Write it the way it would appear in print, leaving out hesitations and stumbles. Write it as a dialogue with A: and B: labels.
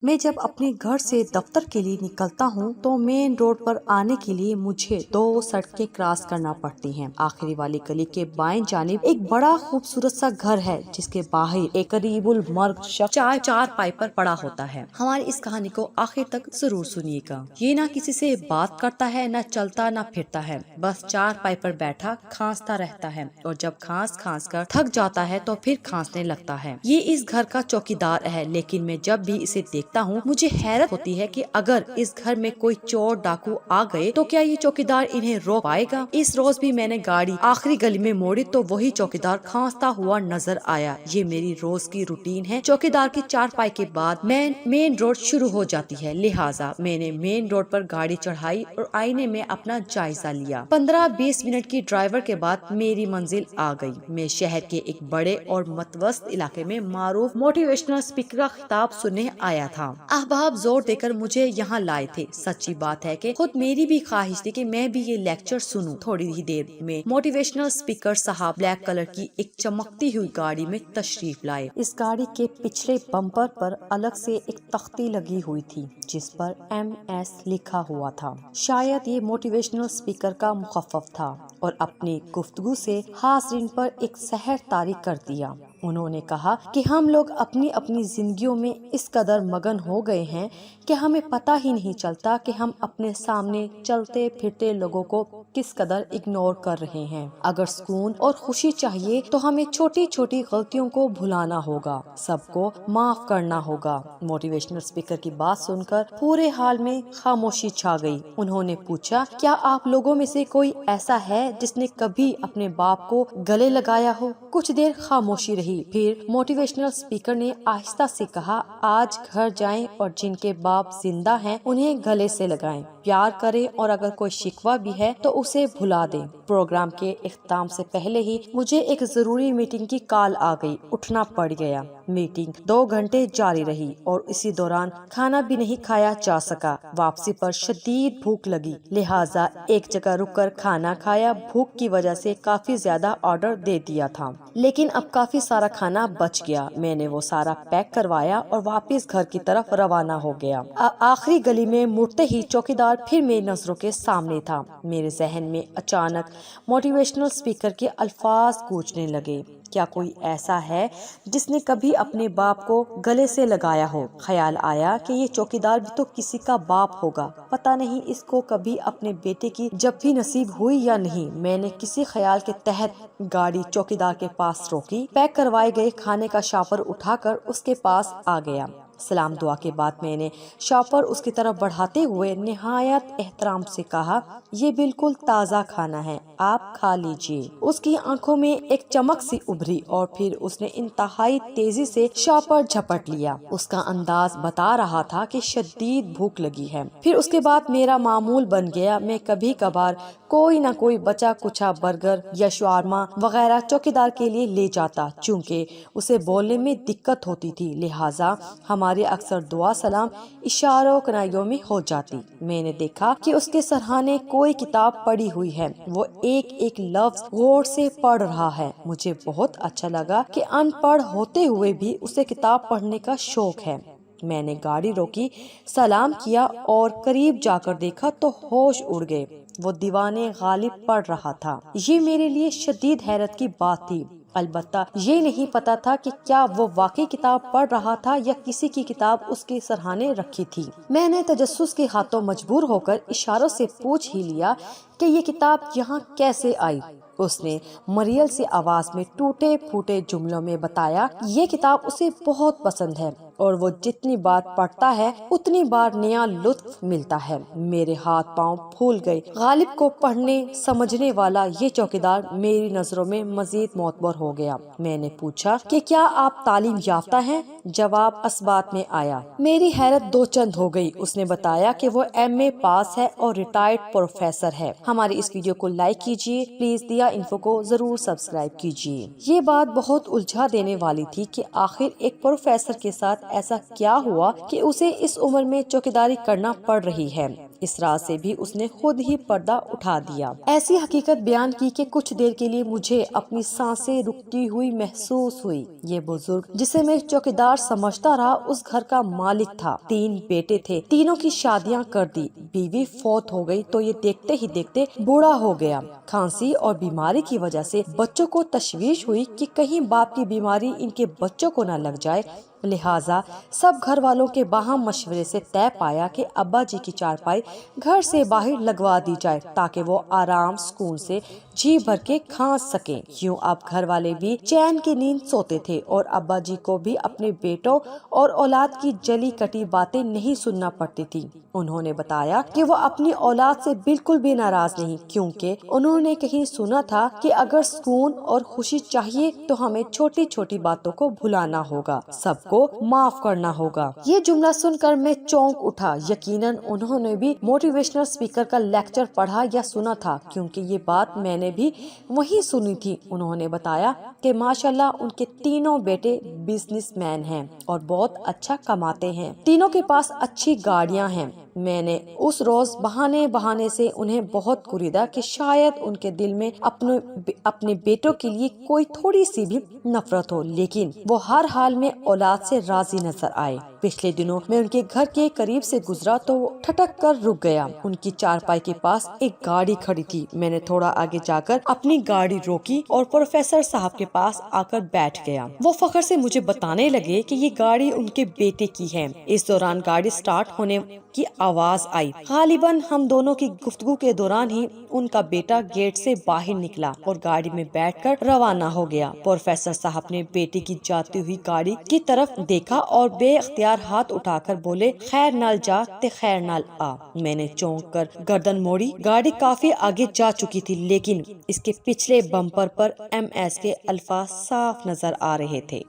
A: میں جب اپنے گھر سے دفتر کے لیے نکلتا ہوں تو مین روڈ پر آنے کے لیے مجھے 2 سڑکیں کراس کرنا پڑتی ہیں۔ آخری والی گلی کے بائیں جانب ایک بڑا خوبصورت سا گھر ہے جس کے باہر ایک قریب المرگ شخص چار پائی پر پڑا ہوتا ہے۔ ہماری اس کہانی کو آخر تک ضرور سنیے گا۔ یہ نہ کسی سے بات کرتا ہے، نہ چلتا نہ پھرتا ہے، بس 4 پائی پر بیٹھا کھانستا رہتا ہے، اور جب کھانس کر تھک جاتا ہے تو پھر کھانسنے لگتا ہے۔ یہ اس گھر کا چوکیدار ہے، لیکن میں جب بھی اسے دیکھتا ہوں مجھے حیرت ہوتی ہے کہ اگر اس گھر میں کوئی چور ڈاکو آ گئے تو کیا یہ چوکیدار انہیں روک پائے گا؟ اس روز بھی میں نے گاڑی آخری گلی میں موڑی تو وہی چوکیدار کھانستا ہوا نظر آیا۔ یہ میری روز کی روٹین ہے۔ چوکیدار کی 4 پائی کے بعد مین روڈ شروع ہو جاتی ہے، لہٰذا میں نے مین روڈ پر گاڑی چڑھائی اور آئینے میں اپنا جائزہ لیا۔ 15-20 منٹ کی ڈرائیور کے بعد میری منزل آ گئی۔ میں شہر کے ایک بڑے اور متوسط علاقے میں معروف موٹیویشنل اسپیکر کا خطاب سننے آیا تھا۔ احباب زور دے کر مجھے یہاں لائے تھے۔ سچی بات ہے کہ خود میری بھی خواہش تھی کہ میں بھی یہ لیکچر سنوں۔ تھوڑی ہی دیر میں موٹیویشنل اسپیکر صاحب بلیک کلر کی ایک چمکتی ہوئی گاڑی میں تشریف لائے۔ اس گاڑی کے پچھلے بمپر پر الگ سے ایک تختی لگی ہوئی تھی جس پر MS لکھا ہوا تھا۔ شاید یہ موٹیویشنل اسپیکر کا مخفف تھا، اور اپنی گفتگو سے حاضرین پر ایک سحر طاری کر دیا۔ انہوں نے کہا کہ ہم لوگ اپنی زندگیوں میں اس قدر مگن ہو گئے ہیں کہ ہمیں پتہ ہی نہیں چلتا کہ ہم اپنے سامنے چلتے پھرتے لوگوں کو کس قدر اگنور کر رہے ہیں۔ اگر سکون اور خوشی چاہیے تو ہمیں چھوٹی چھوٹی غلطیوں کو بھلانا ہوگا، سب کو معاف کرنا ہوگا۔ موٹیویشنل اسپیکر کی بات سن کر پورے حال میں خاموشی چھا گئی۔ انہوں نے پوچھا، کیا آپ لوگوں میں سے کوئی ایسا ہے جس نے کبھی اپنے باپ کو گلے لگایا ہو؟ کچھ دیر خاموشی رہی، پھر موٹیویشنل اسپیکر نے آہستہ سے کہا، آج گھر جائیں اور جن کے باپ زندہ ہیں انہیں گلے سے لگائیں، پیار کریں، اور اگر کوئی شکوہ بھی ہے تو اسے بھلا دیں۔ پروگرام کے اختتام سے پہلے ہی مجھے ایک ضروری میٹنگ کی کال آ گئی، اٹھنا پڑ گیا۔ میٹنگ 2 گھنٹے جاری رہی اور اسی دوران کھانا بھی نہیں کھایا جا سکا۔ واپسی پر شدید بھوک لگی، لہٰذا ایک جگہ رک کر کھانا کھایا۔ بھوک کی وجہ سے کافی زیادہ آرڈر دے دیا تھا، لیکن اب کافی سارا کھانا بچ گیا۔ میں نے وہ سارا پیک کروایا اور واپس گھر کی طرف روانہ ہو گیا۔ آخری گلی میں مڑتے ہی چوکیدار پھر میری نظروں کے سامنے تھا۔ میرے ذہن میں اچانک موٹیویشنل اسپیکر کے الفاظ گونجنے لگے، کیا کوئی ایسا ہے جس نے کبھی اپنے باپ کو گلے سے لگایا ہو؟ خیال آیا کہ یہ چوکیدار بھی تو کسی کا باپ ہوگا، پتہ نہیں اس کو کبھی اپنے بیٹے کی جب نصیب ہوئی یا نہیں۔ میں نے کسی خیال کے تحت گاڑی چوکیدار کے پاس روکی، پیک کروائے گئے کھانے کا شاپر اٹھا کر اس کے پاس آ گیا۔ سلام دعا کے بعد میں نے شاپر اس کی طرف بڑھاتے ہوئے نہایت احترام سے کہا، یہ بالکل تازہ کھانا ہے، آپ کھا لیجیے۔ اس کی آنکھوں میں ایک چمک سی ابھری اور پھر اس نے انتہائی تیزی سے شاپر جھپٹ لیا۔ اس کا انداز بتا رہا تھا کہ شدید بھوک لگی ہے۔ پھر اس کے بعد میرا معمول بن گیا، میں کبھی کبھار کوئی نہ کوئی بچا کچھا برگر یا شاورما وغیرہ چوکیدار کے لیے لے جاتا، چونکہ اسے بولنے میں دقت ہوتی تھی، لہٰذا ہماری اکثر دعا سلام اشاروں کنائیوں میں ہو جاتی۔ میں نے دیکھا کہ اس کے سرہانے کوئی کتاب پڑی ہوئی ہے، وہ ایک ایک لفظ غور سے پڑھ رہا ہے۔ مجھے بہت اچھا لگا کہ ان پڑھ ہوتے ہوئے بھی اسے کتاب پڑھنے کا شوق ہے۔ میں نے گاڑی روکی، سلام کیا اور قریب جا کر دیکھا تو ہوش اڑ گئے، وہ دیوانے غالب پڑھ رہا تھا۔ یہ میرے لیے شدید حیرت کی بات تھی، البتہ یہ نہیں پتا تھا کہ کیا وہ واقعی کتاب پڑھ رہا تھا یا کسی کی کتاب اس کے سرہانے رکھی تھی۔ میں نے تجسس کے ہاتھوں مجبور ہو کر اشاروں سے پوچھ ہی لیا کہ یہ کتاب یہاں کیسے آئی۔ اس نے مریل سی آواز میں ٹوٹے پھوٹے جملوں میں بتایا، یہ کتاب اسے بہت پسند ہے اور وہ جتنی بار پڑھتا ہے اتنی بار نیا لطف ملتا ہے۔ میرے ہاتھ پاؤں پھول گئے۔ غالب کو پڑھنے سمجھنے والا یہ چوکیدار میری نظروں میں مزید معتبر ہو گیا۔ میں نے پوچھا کہ کیا آپ تعلیم یافتہ ہیں؟ جواب اسبات میں آیا۔ میری حیرت 2 چند ہو گئی۔ اس نے بتایا کہ وہ MA پاس ہے اور ریٹائرڈ پروفیسر ہے۔ ہماری اس ویڈیو کو لائک کیجیے، پلیز دیا انفو کو ضرور سبسکرائب کیجیے۔ یہ بات بہت الجھا دینے والی تھی کہ آخر ایک پروفیسر کے ساتھ ایسا کیا ہوا کہ اسے اس عمر میں چوکیداری کرنا پڑ رہی ہے۔ اس راز سے بھی اس نے خود ہی پردہ اٹھا دیا۔ ایسی حقیقت بیان کی کہ کچھ دیر کے لیے مجھے اپنی سانسیں رکتی ہوئی محسوس ہوئی۔ یہ بزرگ جسے میں چوکیدار سمجھتا رہا اس گھر کا مالک تھا۔ 3 بیٹے تھے، تینوں کی شادیاں کر دی، بیوی فوت ہو گئی تو یہ دیکھتے ہی دیکھتے بوڑھا ہو گیا۔ کھانسی اور بیماری کی وجہ سے بچوں کو تشویش ہوئی کہ کہیں باپ کی بیماری ان کے بچوں کو نہ لگ جائے، لہٰذا سب گھر والوں کے باہم مشورے سے طے پایا کہ ابا جی کی چارپائی گھر سے باہر لگوا دی جائے تاکہ وہ آرام سکون سے جی بھر کے کھانس سکیں۔ یوں اب گھر والے بھی چین کی نیند سوتے تھے اور ابا جی کو بھی اپنے بیٹوں اور اولاد کی جلی کٹی باتیں نہیں سننا پڑتی تھی۔ انہوں نے بتایا کہ وہ اپنی اولاد سے بالکل بھی ناراض نہیں، کیونکہ انہوں نے کہیں سنا تھا کہ اگر سکون اور خوشی چاہیے تو ہمیں چھوٹی چھوٹی باتوں کو بھلانا ہوگا، سب کو معاف کرنا ہوگا۔ یہ جملہ سن کر میں چونک اٹھا۔ یقیناً انہوں نے بھی موٹیویشنل اسپیکر کا لیکچر پڑھا یا سنا تھا، کیونکہ یہ بات میں نے بھی وہیں سنی تھی۔ انہوں نے بتایا کہ ماشاءاللہ ان کے تینوں بیٹے بزنس مین ہیں اور بہت اچھا کماتے ہیں، تینوں کے پاس اچھی گاڑیاں ہیں۔ میں نے اس روز بہانے سے انہیں بہت کوریدا کہ شاید ان کے دل میں اپنے بیٹوں کے لیے کوئی تھوڑی سی بھی نفرت ہو، لیکن وہ ہر حال میں اولاد سے راضی نظر آئے۔ پچھلے دنوں میں ان کے گھر کے قریب سے گزرا تو وہ ٹھٹک کر رک گیا۔ ان کی چارپائی کے پاس ایک گاڑی کھڑی تھی۔ میں نے تھوڑا آگے جا کر اپنی گاڑی روکی اور پروفیسر صاحب کے پاس آ کر بیٹھ گیا۔ وہ فخر سے مجھے بتانے لگے کہ یہ گاڑی ان کے بیٹے کی ہے۔ اس دوران گاڑی سٹارٹ ہونے کی آواز آئی۔ غالباً ہم دونوں کی گفتگو کے دوران ہی ان کا بیٹا گیٹ سے باہر نکلا اور گاڑی میں بیٹھ کر روانہ ہو گیا۔ پروفیسر صاحب نے بیٹے کی جاتی ہوئی گاڑی کی طرف دیکھا اور بے اختیار ہاتھ اٹھا کر بولے، خیر نال جا تے خیر نال آ۔ میں نے چونک کر گردن موڑی۔ گاڑی کافی آگے جا چکی تھی، لیکن اس کے پچھلے بمپر پر MS کے الفاظ صاف نظر آ رہے تھے۔